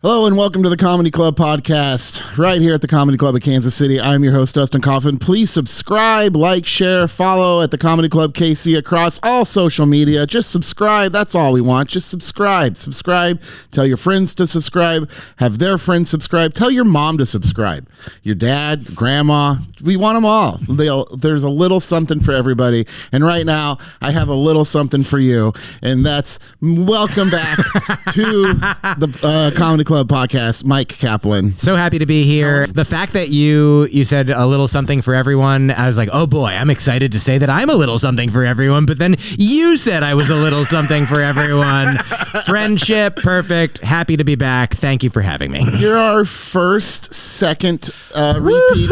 Hello and welcome to the Comedy Club podcast, right here at the Comedy Club of Kansas City. I'm your host, Dustin Kaufman. Please subscribe, like, share, follow at the Comedy Club KC across all social media. Just subscribe. That's all we want. Just subscribe. Tell your friends to subscribe. Have their friends subscribe. Tell your mom to subscribe. Your dad, grandma. We want them all. There's a little something for everybody. And right now, I have a little something for you. And that's welcome back to the Comedy Club podcast. Myq Kaplan. So happy to be here. The fact that you said a little something for everyone, I was like, oh boy, I'm excited to say that I'm a little something for everyone. But then you said I was a little something for everyone. Friendship, perfect. Happy to be back. Thank you for having me. You're our second repeat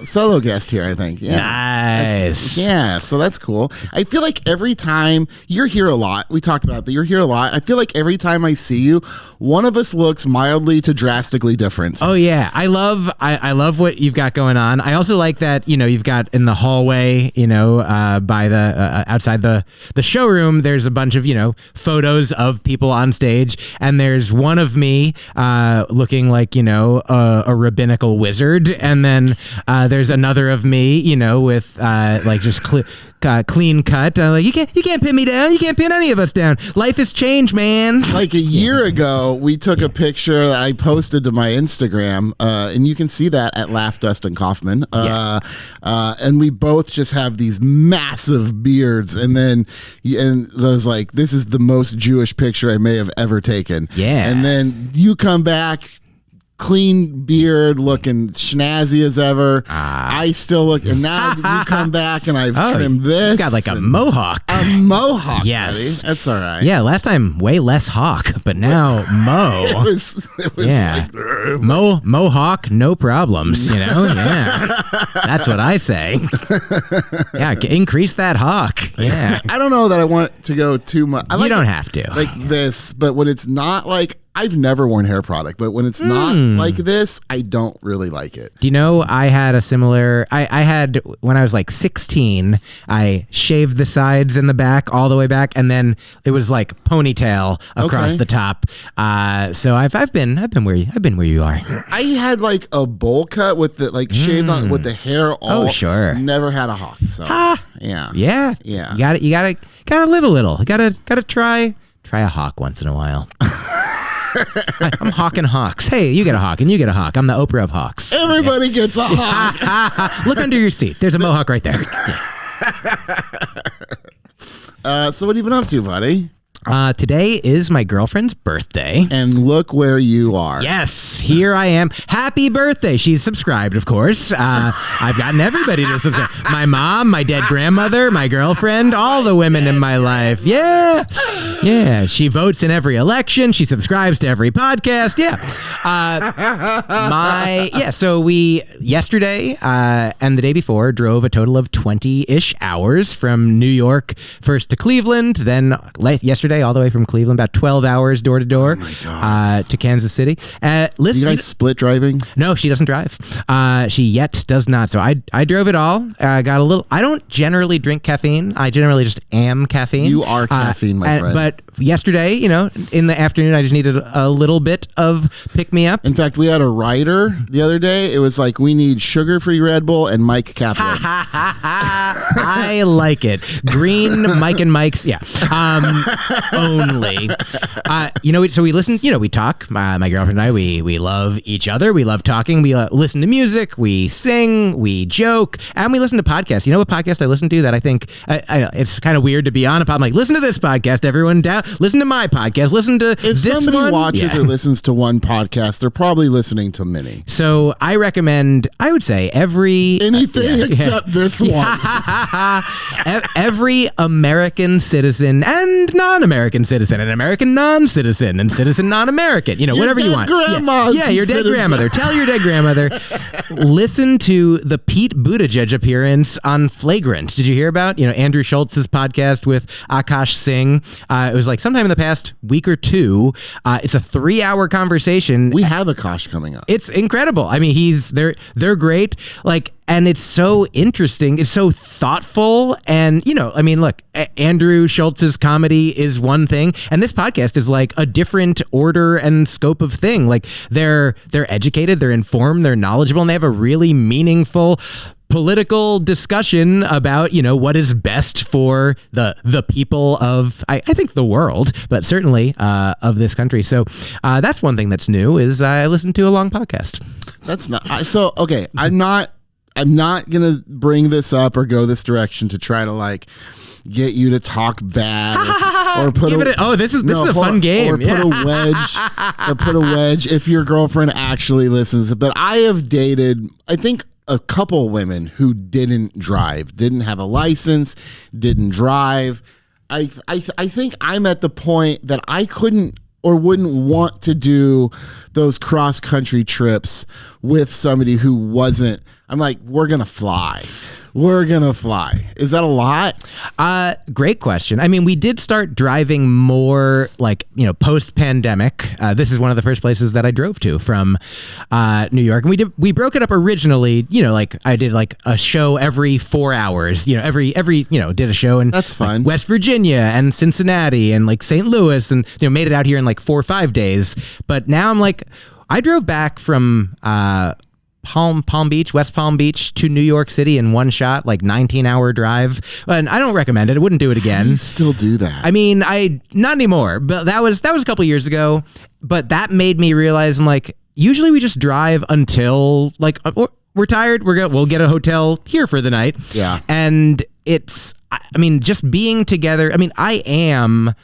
solo guest here, I think. Yeah. Nice. So that's cool. I feel like every time you're here a lot, we talked about that, you're here a lot. I feel like every time I see you, one of us looks mildly to drastically different. Oh yeah, I love what you've got going on. I also like that you've got in the hallway, by the outside the showroom. There's a bunch of photos of people on stage, and there's one of me looking like a rabbinical wizard, and then there's another of me with like just clean cut. Like you can't pin me down. You can't pin any of us down. Life has changed, man. Like a year ago, we took a picture that I posted to my Instagram, and you can see that at Laugh Dustin Kaufman. And we both just have these massive beards, and those like, this is the most Jewish picture I may have ever taken. Yeah. And then you come back, clean beard, looking snazzy as ever. I still look, and now you come back and I've trimmed this. You got like a mohawk. A mohawk, yes. buddy. That's all right. Yeah, last time way less hawk, but now mo. It was yeah. like mohawk, no problems. Yeah, that's what I say. Yeah, increase that hawk. Yeah, I don't know that I want to go too much. You don't have to like this, but when it's not like. I've never worn hair product, but when it's not like this, I don't really like it. Do you know I had a similar... I had, when I was like 16, I shaved the sides and the back all the way back, and then it was like ponytail across the top. So I've been where you are. I had like a bowl cut with the like shaved on with the hair all. Oh, sure. Never had a hawk. So yeah. You gotta live a little. You gotta try a hawk once in a while. I'm hawking hawks. Hey, you get a hawk and you get a hawk. I'm the Oprah of hawks. Everybody gets a hawk. Look under your seat. There's a mohawk right there. So what have you been up to, buddy? Today is my girlfriend's birthday. And look where you are. Yes, here I am. Happy birthday. She's subscribed, of course. I've gotten everybody to subscribe. My mom, my dead grandmother, my girlfriend, all the women in my life. Yeah. Yeah. She votes in every election. She subscribes to every podcast. Yeah. So we, yesterday and the day before, drove a total of 20-ish hours from New York first to Cleveland, then yesterday all the way from Cleveland, about 12 hours door to door to Kansas City. You guys split driving? No, she doesn't drive. She yet does not. So I drove it all. Got a little. I don't generally drink caffeine. I generally just am caffeine. You are caffeine, my friend. But yesterday, in the afternoon, I just needed a little bit of pick me up. In fact, we had a rider the other day. It was like, we need sugar-free Red Bull and Myq Kaplan. I like it. Green Myq and Myq's. Yeah. Only. So we listen, we talk, my girlfriend and I, we love each other. We love talking. We listen to music. We sing. We joke. And we listen to podcasts. You know what podcast I listen to that I think, it's kind of weird to be on a podcast. I'm like, listen to this podcast, everyone. Listen to my podcast. Listen to if this somebody one. watches or listens to one podcast, they're probably listening to many. So I recommend, I would say anything except this one. Every American citizen and non-American citizen and American non-citizen and citizen non-American, whatever you want. Yeah, your dead grandmother. Tell your dead grandmother. Listen to the Pete Buttigieg appearance on Flagrant. Did you hear about, Andrew Schultz's podcast with Akash Singh? It was like like sometime in the past week or two. It's a 3-hour conversation. We have a Kosh coming up. It's incredible. I mean, they're great. Like, and it's so interesting. It's so thoughtful. And, I mean, look, Andrew Schultz's comedy is one thing. And this podcast is like a different order and scope of thing. Like they're educated, they're informed, they're knowledgeable, and they have a really meaningful political discussion about, what is best for the people of, I think the world, but certainly of this country. So that's one thing that's new is I listened to a long podcast. That's not, so, okay. I'm not going to bring this up or go this direction to try to like get you to talk bad or put this is a fun game. Or put a wedge if your girlfriend actually listens. But I have dated, I think, a couple women who didn't have a license, didn't drive. I think I'm at the point that I couldn't or wouldn't want to do those cross country trips with somebody who wasn't. I'm like, we're going to fly. Is that a lot? Great question. I mean, we did start driving more like, post pandemic. This is one of the first places that I drove to from New York. And we broke it up originally, like I did like a show every 4 hours, every did a show in That's fun. West Virginia and Cincinnati and like St. Louis and, made it out here in like 4 or 5 days. But now I'm like, I drove back from, West Palm Beach to New York City in one shot, like 19-hour drive. And I don't recommend it. I wouldn't do it again. You still do that? I mean, not anymore, but that was a couple years ago. But that made me realize I'm like, usually we just drive until like we're tired. We'll get a hotel here for the night. Yeah. And just being together. I mean, sometimes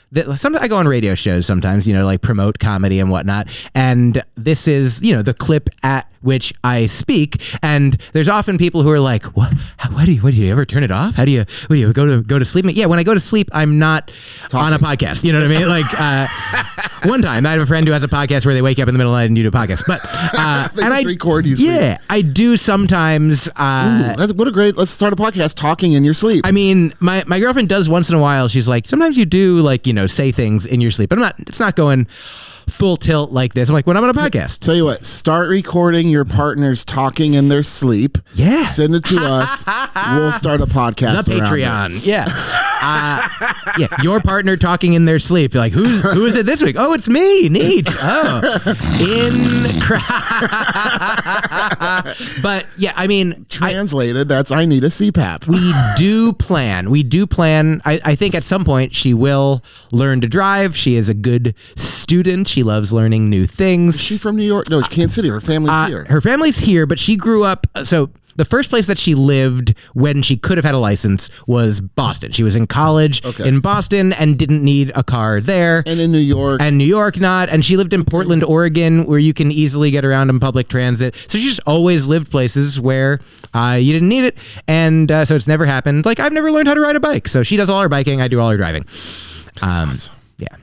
I go on radio shows sometimes, like promote comedy and whatnot. And this is, the clip at which I speak. And there's often people who are like, what do you ever turn it off? How do you go to sleep? Yeah. When I go to sleep, I'm not on a podcast. You know what I mean? Like, one time I have a friend who has a podcast where they wake up in the middle of the night and do a podcast, but, and I record you sleep. Yeah, I do sometimes. Let's start a podcast talking in your sleep. I mean, my girlfriend does once in a while. She's like, sometimes you do like, say things in your sleep, but it's not going full tilt like this. I'm like, when I'm on a podcast. Tell you what, start recording your partners talking in their sleep. Yeah. Send it to us. We'll start a podcast. The Patreon. Yeah. Yeah. Your partner talking in their sleep. You're like, who is it this week? Oh, it's me. Neat. Oh. But yeah, I mean. Translated, that's I need a CPAP. We do plan. I think at some point she will learn to drive. She is a good student. She loves learning new things. Is she from New York? No, Kansas City. Her family's here. Her family's here, but she grew up. So the first place that she lived when she could have had a license was Boston. She was in college in Boston and didn't need a car there. And in New York. And New York not. And she lived in Portland, Oregon, where you can easily get around in public transit. So she just always lived places where you didn't need it. And so it's never happened. Like, I've never learned how to ride a bike. So she does all her biking. I do all her driving. That's awesome. Yeah.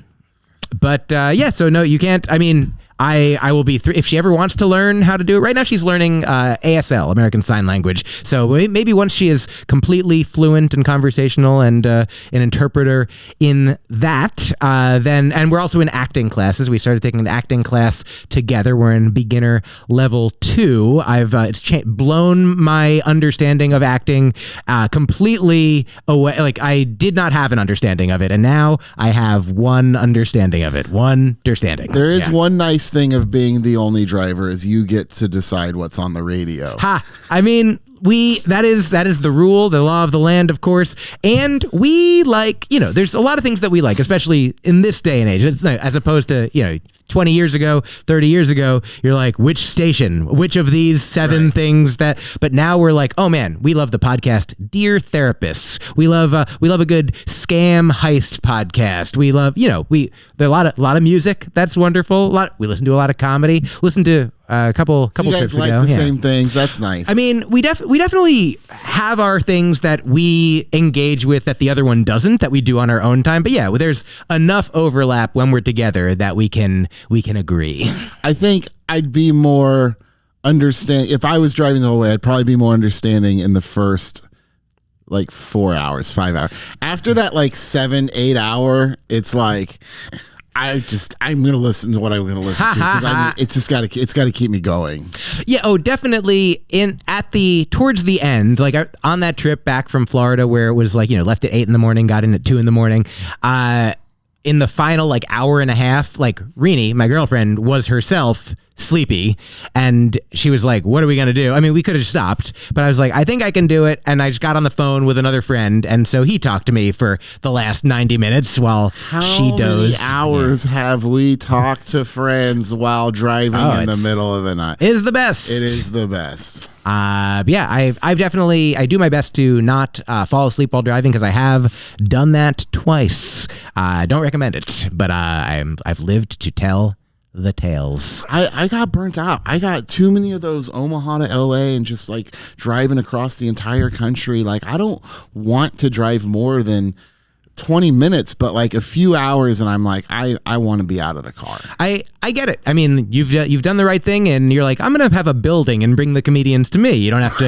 But so no, you can't. I mean, I will be if she ever wants to learn how to do it. Right now she's learning ASL, American Sign Language. So maybe once she is completely fluent and conversational and an interpreter in that, and we're also in acting classes. We started taking an acting class together. We're in beginner level 2. It's blown my understanding of acting completely away. Like, I did not have an understanding of it, and now I have one understanding of it. There is one nice thing of being the only driver is you get to decide what's on the radio. I mean, that is the rule, the law of the land, of course. And we like, there's a lot of things that we like, especially in this day and age. It's not, as opposed to, 20 years ago, 30 years ago, you're like, which station, which of these 7 things but now we're like, oh man, we love the podcast Dear Therapists. We love a good scam heist podcast. We love, there are a lot of music. That's wonderful. We listen to a lot of comedy, listen to a couple you guys trips like ago. The same things. That's nice. I mean, we definitely have our things that we engage with that the other one doesn't, that we do on our own time. But yeah, there's enough overlap when we're together that we can agree. I think I'd be more understanding if I was driving the whole way. I'd probably be more understanding in the first like 4 hours, 5 hours. After that, like 7-8 hour, it's like I'm gonna listen to what I'm gonna listen to because it's got to keep me going. Yeah. Oh, definitely. Towards the end, like on that trip back from Florida, where it was like left at 8 a.m, got in at 2 a.m. In the final like hour and a half, like Rini, my girlfriend, was herself sleepy, and she was like, what are we gonna do? I mean, we could have stopped, but I was like, I think I can do it. And I just got on the phone with another friend, and so he talked to me for the last 90 minutes while she dozed. How many hours have we talked to friends while driving in the middle of the night? It is the best. It is the best. Yeah, I've definitely, I do my best to not fall asleep while driving, because I have done that twice. Don't recommend it, but I've lived to tell the tales. I got burnt out. I got too many of those Omaha to LA and just like driving across the entire country. Like, I don't want to drive more than 20 minutes, but like a few hours, and I'm like, I want to be out of the car. I get it. I mean, you've done the right thing, and you're like, I'm gonna have a building and bring the comedians to me. You don't have to.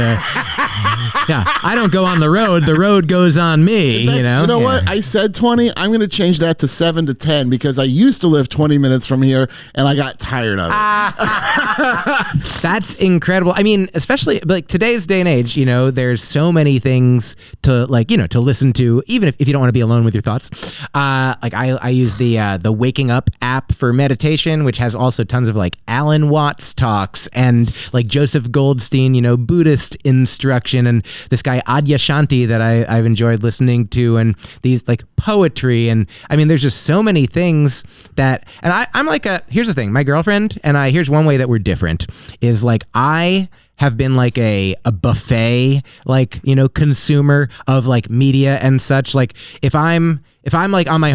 Yeah, I don't go on the road. The road goes on me. You know what? I said 20. I'm gonna change that to 7 to 10 because I used to live 20 minutes from here, and I got tired of it. That's incredible. I mean, especially like today's day and age. There's so many things to to listen to, even if you don't want to be alone with your thoughts. Like I use the Waking Up app for meditation, which has also tons of like Alan Watts talks and like Joseph Goldstein, Buddhist instruction, and this guy Adyashanti that I've enjoyed listening to, and these like poetry, and I mean, there's just so many things that, and I'm like here's the thing, my girlfriend and I, here's one way that we're different, is like I have been like a buffet, like, consumer of like media and such. Like if I'm like on my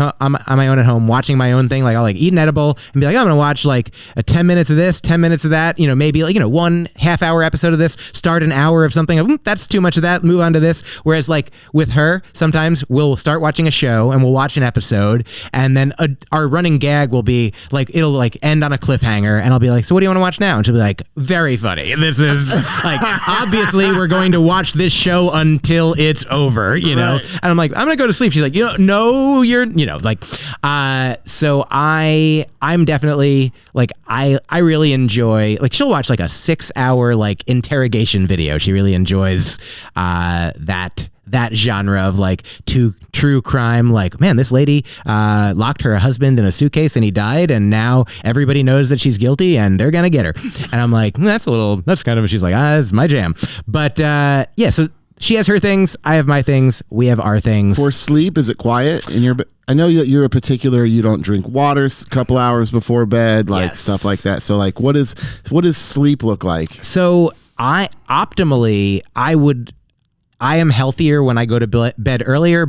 own at home watching my own thing, like I'll like eat an edible and be like, I'm gonna watch like 10 minutes of this, 10 minutes of that, maybe like 1 half-hour episode of this, start an hour of something, that's too much of that, move on to this. Whereas like with her, sometimes we'll start watching a show and we'll watch an episode, and then our running gag will be like, it'll like end on a cliffhanger, and I'll be like, so what do you want to watch now? And she'll be like, very funny, this is like, obviously we're going to watch this show until it's over, Right. And I'm like, I'm gonna go to sleep. She's like, no, you're, like, so I'm definitely like, I really enjoy, like, she'll watch like a 6-hour like interrogation video. She really enjoys that genre of like true crime. Like, man, this lady locked her husband in a suitcase and he died, and now everybody knows that she's guilty and they're gonna get her. And I'm like, that's kind of, she's like, it's my jam. But yeah, so she has her things, I have my things, we have our things. For sleep, is it quiet in your bed? I know that you're a particular, you don't drink water a couple hours before bed, like Yes. stuff like that. So like, what does sleep look like? So I am healthier when I go to bed earlier,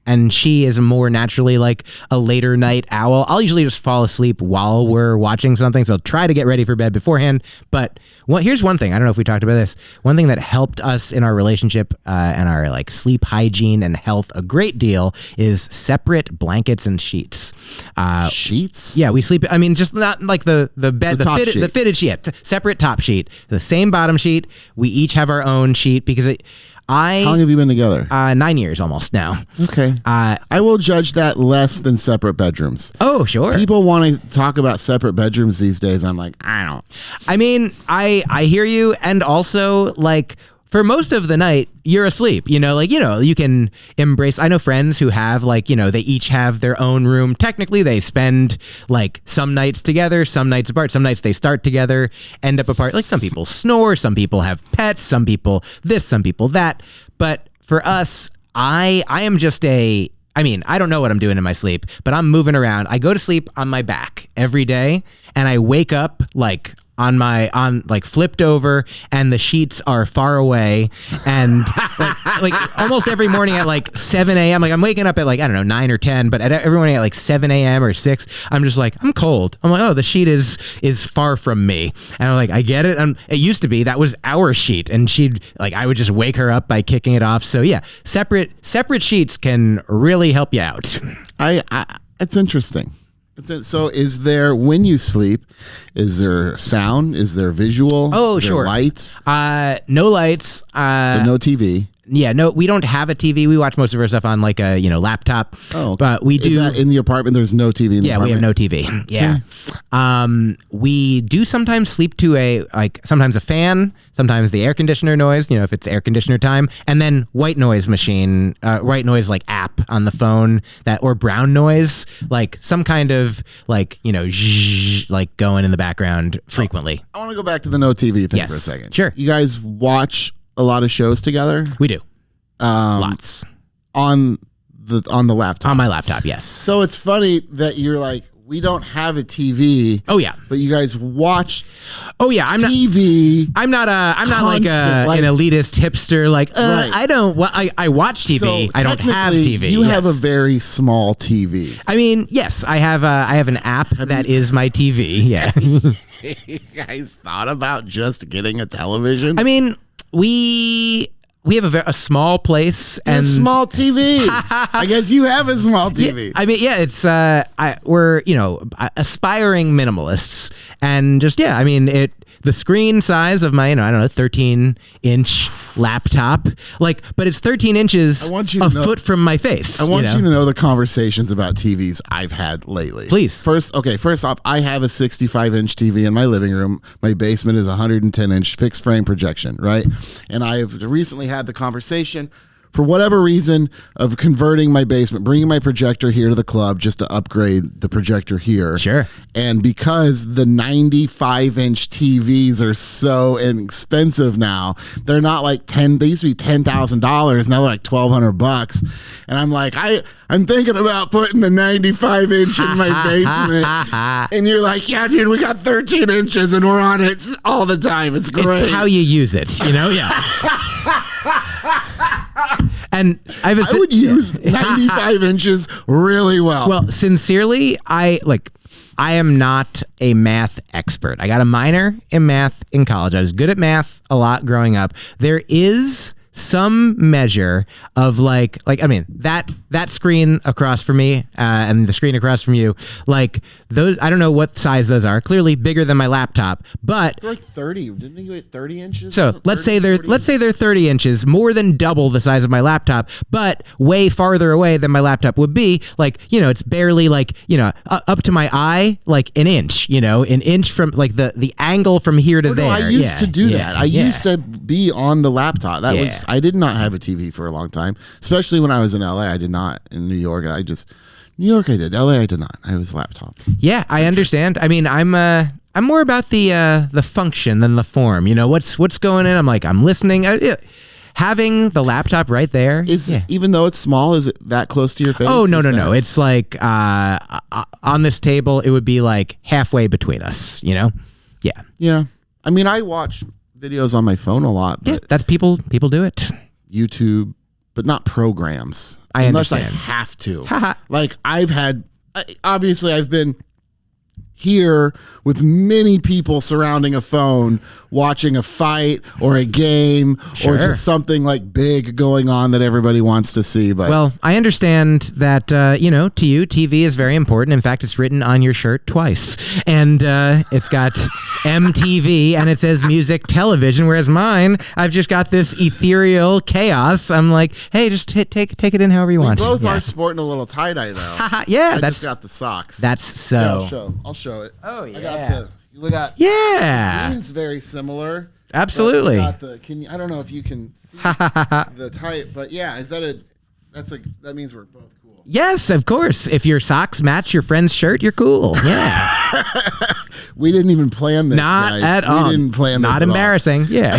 and she is more naturally like a later night owl. I'll usually just fall asleep while we're watching something, so I'll try to get ready for bed beforehand. But here's one thing, I don't know if we talked about this, one thing that helped us in our relationship and our like sleep hygiene and health a great deal is separate blankets and sheets. Sheets? Yeah, we sleep, I mean, just not like the bed, the fitted sheet, separate top sheet, the same bottom sheet. We each have our own sheet because how long have you been together? 9 years almost now. Okay. I will judge that less than separate bedrooms. Oh, sure. People want to talk about separate bedrooms these days. I'm like, I don't. I mean, I hear you, and also like, for most of the night, you're asleep, you can embrace. I know friends who have like, they each have their own room. Technically, they spend like some nights together, some nights apart, some nights they start together, end up apart. Like some people snore, some people have pets, some people this, some people that. But for us, I am just I don't know what I'm doing in my sleep, but I'm moving around. I go to sleep on my back every day, and I wake up like on flipped over, and the sheets are far away, and like almost every morning at like 7 a.m. like I'm waking up at like, I don't know, 9 or 10, but every morning at like 7 a.m. or 6, I'm just like, I'm cold. I'm like, oh, the sheet is far from me, and I'm like, I get it. It used to be that was our sheet, and she'd like, I would just wake her up by kicking it off. So yeah, separate sheets can really help you out. It's interesting. So is there, when you sleep, is there sound? Is there visual? Oh, is there sure. lights? No lights. So no TV. Yeah, no, we don't have a TV. We watch most of our stuff on like a laptop. Oh, but we do. Is that in the apartment? There's no TV in the Yeah, apartment? we have no TV. Yeah. We do sometimes sleep to sometimes a fan, sometimes the air conditioner noise, if it's air conditioner time, and then white noise like app on the phone or brown noise, like some kind of zzzz, like going in the background frequently. I want to go back to the no TV thing for a second. Sure. You guys watch a lot of shows together? We do. Lots. On the laptop? On my laptop, yes. So it's funny that you're like, we don't have a TV. Oh yeah, but you guys watch. Oh yeah, TV. I'm not like an elitist hipster. Right. I don't. I watch TV. So I don't have TV. You have a very small TV. I mean, yes, I have an app that is my TV. Yeah. You guys thought about just getting a television? I mean, we have a small place and a small TV. I guess you have a small TV. Yeah, I mean, yeah, it's we're aspiring minimalists, and just I mean the screen size of my 13-inch laptop, but it's 13 inches a foot from my face. I want you to know the conversations about TVs I've had lately. Please. First off, I have a 65-inch TV in my living room. My basement is a 110-inch fixed frame projection, right? And I have recently had the conversation, for whatever reason, of converting my basement, bringing my projector here to the club just to upgrade the projector here. Sure. And because the 95-inch TVs are so inexpensive now, they're not like they used to be $10,000. Now they're like $1,200. And I'm like, I'm thinking about putting the 95-inch in my basement. And you're like, yeah, dude, we got 13 inches and we're on it all the time. It's great. It's how you use it, Yeah. And I would use 95 inches really well. Well, sincerely, I am not a math expert. I got a minor in math in college. I was good at math a lot growing up. There is some measure of that screen across from me and the screen across from you, those, I don't know what size those are, clearly bigger than my laptop, but they're like 30. Didn't you get 30 inches? So let's say they're 30 inches, more than double the size of my laptop, but way farther away than my laptop would be. It's barely up to my eye, an inch, an inch from the angle from here to there. No, I used to do that. I used to be on the laptop. I did not have a TV for a long time, especially when I was in LA. I did not. In New York, I did. LA, I did not. I was laptop. Yeah, I understand. I mean, I'm more about the function than the form. What's going in? I'm listening. Having the laptop right there even though it's small, is it that close to your face? Oh no. It's on this table. It would be halfway between us. Yeah. Yeah. I mean, I watch videos on my phone a lot. But yeah, that's people do it. YouTube, but not programs. Unless I have to. I've been here with many people surrounding a phone, watching a fight or a game or just something big going on that everybody wants to see. But well, I understand that to you, TV is very important. In fact, it's written on your shirt twice, and it's got MTV and it says music television. Whereas mine, I've just got this ethereal chaos. I'm like, hey, just take it in however you want. Both are sporting a little tie dye though. Yeah, I just got the socks. That's so. Yeah, I'll show it. Oh yeah. We got yeah. green's very similar. Absolutely. I don't know if you can see the type, but yeah, that means we're both cool. Yes, of course. If your socks match your friend's shirt, you're cool. Yeah. We didn't even plan this. Not guys. at all. We didn't plan this. Not embarrassing. All. Yeah.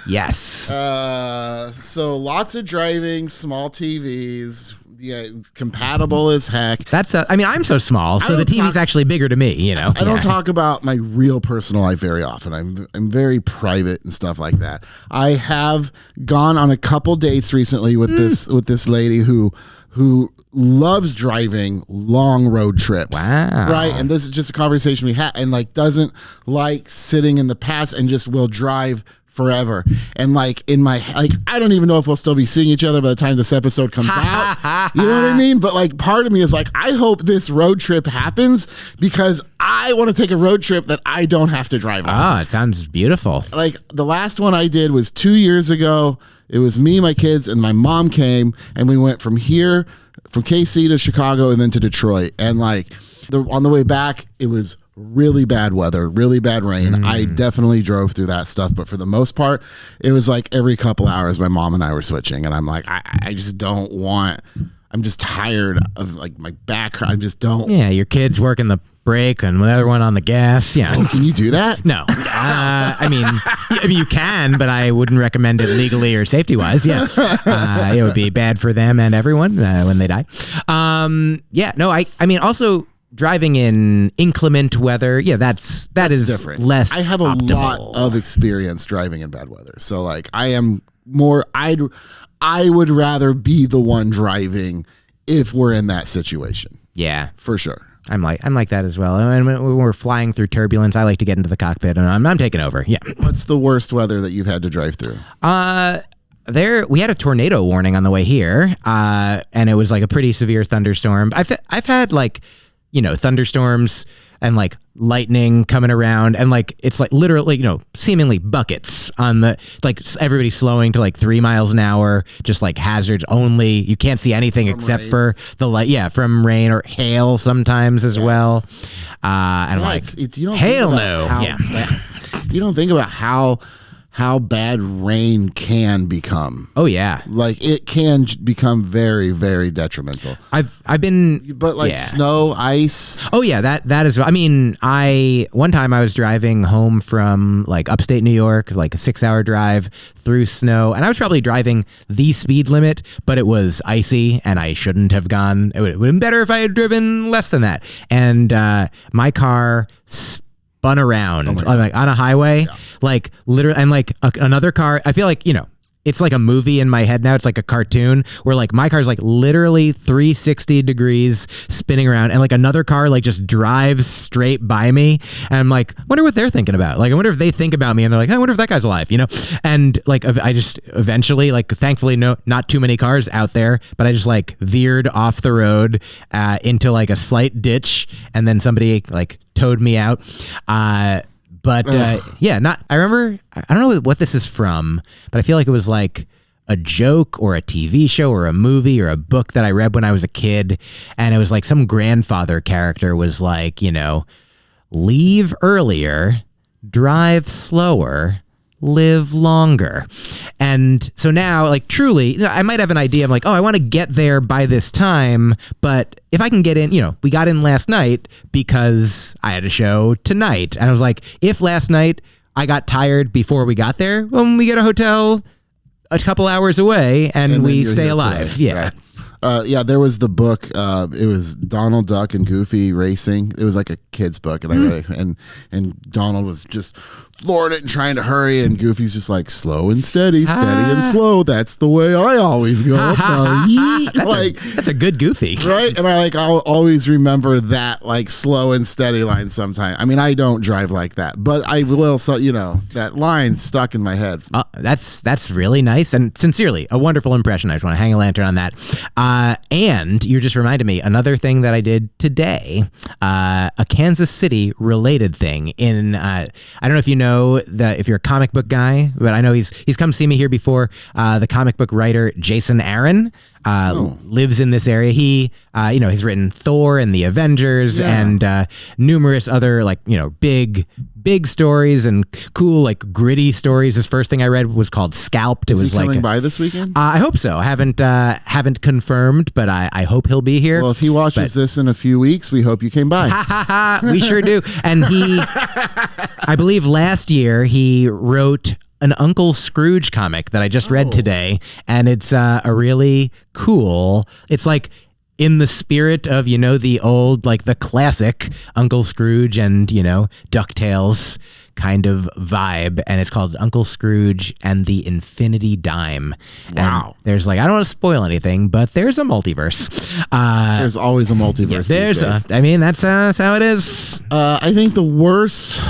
Yes. So lots of driving, small TVs. Yeah, compatible as heck. I'm so small, so the TV's actually bigger to me, I don't talk about my real personal life very often. I'm very private and stuff like that. I have gone on a couple dates recently with this lady who loves driving long road trips. Wow. Right? And this is just a conversation we had, and doesn't like sitting in the past and just will drive forever. And like in my, like, I don't even know if we'll still be seeing each other by the time this episode comes out. You know what I mean? But like part of me is like, I hope this road trip happens because I want to take a road trip that I don't have to drive on. Oh, it sounds beautiful. Like the last one I did was 2 years ago. It was me, my kids, and my mom came, and we went from here, from KC to Chicago and then to Detroit. And like on the way back, it was really bad weather, really bad rain. I definitely drove through that stuff, but for the most part, it was like every couple hours my mom and I were switching, and I'm like, I just don't want. I'm just tired of like my back. I just don't. Yeah, your kid's working the brake and the other one on the gas. Yeah. Oh, can you do that? No. I mean, you can, but I wouldn't recommend it legally or safety wise. Yes. It would be bad for them and everyone when they die. Yeah. No. I mean, also driving in inclement weather. Yeah, that's different. Less. I have a lot of experience driving in bad weather, so like I am more. I would rather be the one driving if we're in that situation. Yeah, for sure. I'm like that as well. And when we're flying through turbulence, I like to get into the cockpit and I'm taking over. Yeah. What's the worst weather that you've had to drive through? We had a tornado warning on the way here, and it was like a pretty severe thunderstorm. I've had like, thunderstorms and like lightning coming around, and like it's like literally, seemingly buckets on the, like everybody slowing to like 3 miles an hour, just like hazards only. You can't see anything from except rain. For the light. Yeah, from rain or hail sometimes as well. And like you don't hail no. You don't think about how bad rain can become. Oh yeah. Like it can become very, very detrimental. I've been but like snow, ice. Oh yeah, that is, I mean, one time I was driving home from like upstate New York, like a 6-hour drive through snow, and I was probably driving the speed limit, but it was icy and I shouldn't have gone. It would have been better if I had driven less than that. And my car spun around like on a highway, like literally, and like another car. I feel like, it's like a movie in my head now. It's like a cartoon where like my car's like literally 360 degrees spinning around, and like another car like just drives straight by me. And I'm like, wonder what they're thinking about. Like, I wonder if they think about me and they're like, I wonder if that guy's alive, And like, I just eventually, like, thankfully, not too many cars out there, but I just like veered off the road into like a slight ditch, and then somebody like towed me out. But I remember, I don't know what this is from, but I feel like it was like a joke or a TV show or a movie or a book that I read when I was a kid. And it was like some grandfather character was like, leave earlier, drive slower, live longer. And so now, like, truly, I might have an idea. I'm like, I want to get there by this time, but if I can get in, we got in last night because I had a show tonight. And I was like, if last night I got tired before we got there, well, we get a hotel a couple hours away and we stay alive. Today. Yeah. Right. There was the book. It was Donald Duck and Goofy racing. It was like a kid's book, and I read it, and Donald was just flooring it and trying to hurry, and Goofy's just like slow and steady, steady and slow. That's the way I always go. That's a good Goofy, right? And I'll always remember that like slow and steady line. Sometime. I mean, I don't drive like that, but I will. So that line stuck in my head. That's really nice, and sincerely a wonderful impression. I just want to hang a lantern on that. And you just reminded me another thing that I did today, a Kansas City related thing in, I don't know if you know if you're a comic book guy, but I know he's come see me here before. The comic book writer, Jason Aaron, lives in this area. He, he's written Thor and the Avengers and numerous other like, big stories and cool, like gritty stories. His first thing I read was called Scalped. Is he coming by this weekend? I hope so. I haven't confirmed, but I hope he'll be here. Well, if he watches this in a few weeks, we hope you came by. We sure do. And I believe last year he wrote an Uncle Scrooge comic that I just read today, and it's a really cool. It's like in the spirit of, the old, like the classic Uncle Scrooge and, DuckTales kind of vibe. And it's called Uncle Scrooge and the Infinity Dime. Wow. And there's like, I don't want to spoil anything, but there's a multiverse. There's always a multiverse. That's how it is. I think the worst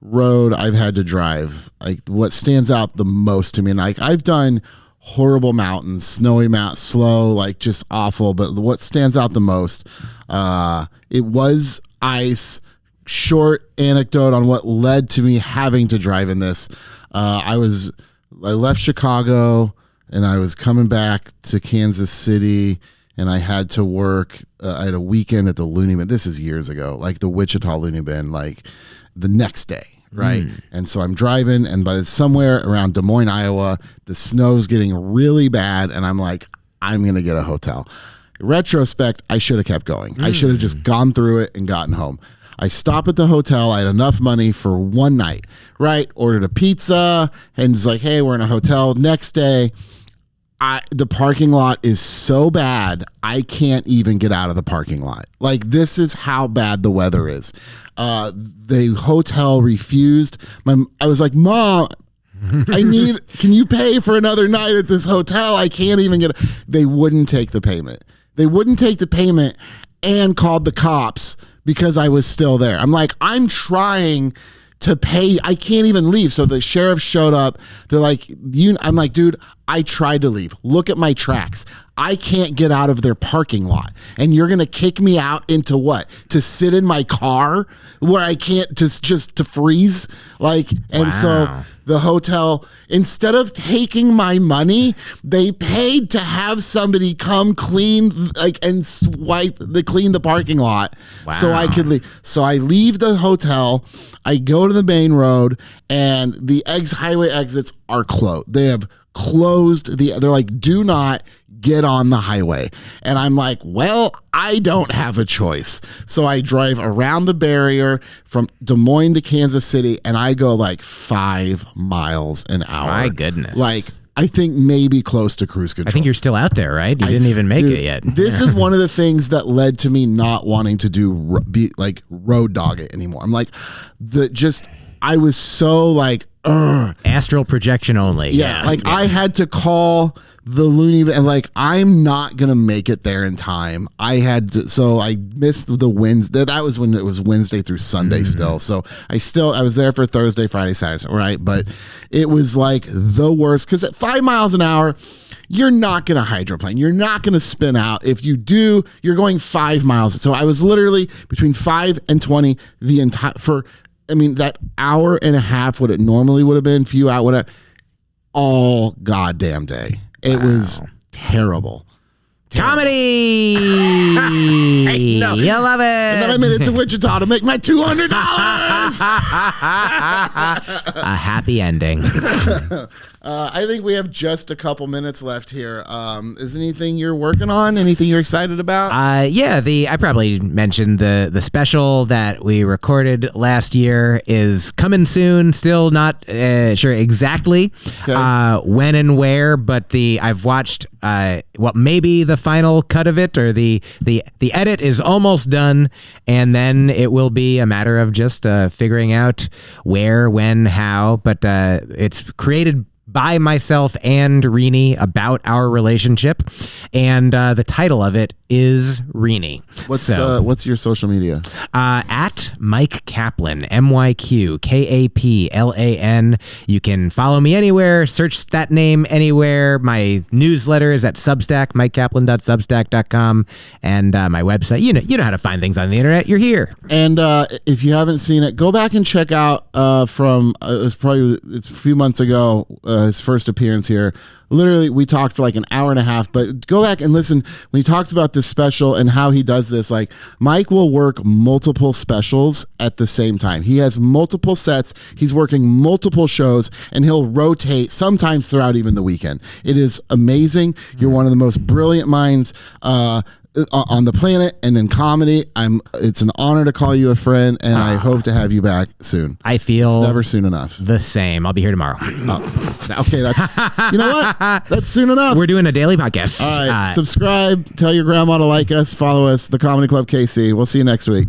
road I've had to drive, like what stands out the most to me, and like I've done horrible mountains, snowy mountains, slow, like just awful, but what stands out the most, it was ice. Short anecdote on what led to me having to drive in this. I left Chicago and I was coming back to Kansas City, and I had to work. I had a weekend at the Looney Bin. This is years ago, like the Wichita Looney Bin, like the next day. Right. And so I'm driving, and by somewhere around Des Moines, Iowa, the snow's getting really bad. And I'm like, I'm going to get a hotel. Retrospect, I should have kept going. I should have just gone through it and gotten home. I stop at the hotel. I had enough money for one night, right? Ordered a pizza, and it's like, hey, we're in a hotel. Next day, the parking lot is so bad, I can't even get out of the parking lot. Like, this is how bad the weather is. The hotel refused. I was like, Mom, can you pay for another night at this hotel? I can't even get. They wouldn't take the payment. They wouldn't take the payment and called the cops because I was still there. I'm like, I'm trying to pay. I can't even leave. So the sheriff showed up. They're like, I'm like, dude, I tried to leave. Look at my tracks. I can't get out of their parking lot. And you're going to kick me out into what? To sit in my car where I can't just to freeze? Like, and so the hotel, instead of taking my money, they paid to have somebody come clean, like, and clean the parking lot so I could leave. So I leave the hotel, I go to the main road, and the highway exits are closed. They have closed they're like, do not get on the highway. And I'm like, well, I don't have a choice. So I drive around the barrier from Des Moines to Kansas City, and I go like 5 miles an hour. My goodness. Like, I think maybe close to cruise control. I think you're still out there, right? You didn't even make it yet. This is one of the things that led to me not wanting to road dog it anymore. I'm like, I was so like, astral projection only. Yeah. I had to call the Looney Bin, and like, I'm not gonna make it there in time. I missed the Wednesday. That was when it was Wednesday through Sunday still. So I was there for Thursday, Friday, Saturday, right? But it was like the worst, because at 5 miles an hour, you're not going to hydroplane. You're not going to spin out. If you do, you're going 5 miles. So I was literally between 5 and 20 that hour and a half, what it normally would have been, few out, whatever, all goddamn day. It was terrible. Comedy! No. You love it. And then I made it to Wichita to make my $200. A happy ending. I think we have just a couple minutes left here. Is anything you're working on? Anything you're excited about? I probably mentioned the special that we recorded last year is coming soon. Still not sure exactly when and where, but I've watched maybe the final cut of it, or the edit is almost done, and then it will be a matter of just figuring out where, when, how. But it's created by myself and Rini about our relationship, and the title of it is Rini. What's your social media? At Myq Kaplan, MYQ KAPLAN. You can follow me anywhere. Search that name anywhere. My newsletter is at Substack, MyqKaplan.substack.com, and my website. You know how to find things on the internet. You're here. And if you haven't seen it, go back and check out it's a few months ago, his first appearance here. Literally, we talked for like an hour and a half, but go back and listen when he talks about this special and how he does this. Like, Myq will work multiple specials at the same time. He has multiple sets. He's working multiple shows, and he'll rotate sometimes throughout even the weekend. It is amazing. You're one of the most brilliant minds on the planet and in comedy. It's an honor to call you a friend, and I hope to have you back soon. I feel it's never soon enough. The same. I'll be here tomorrow. Okay, you know what? That's soon enough. We're doing a daily podcast. All right, subscribe, tell your grandma to like us, follow us, The Comedy Club KC. We'll see you next week.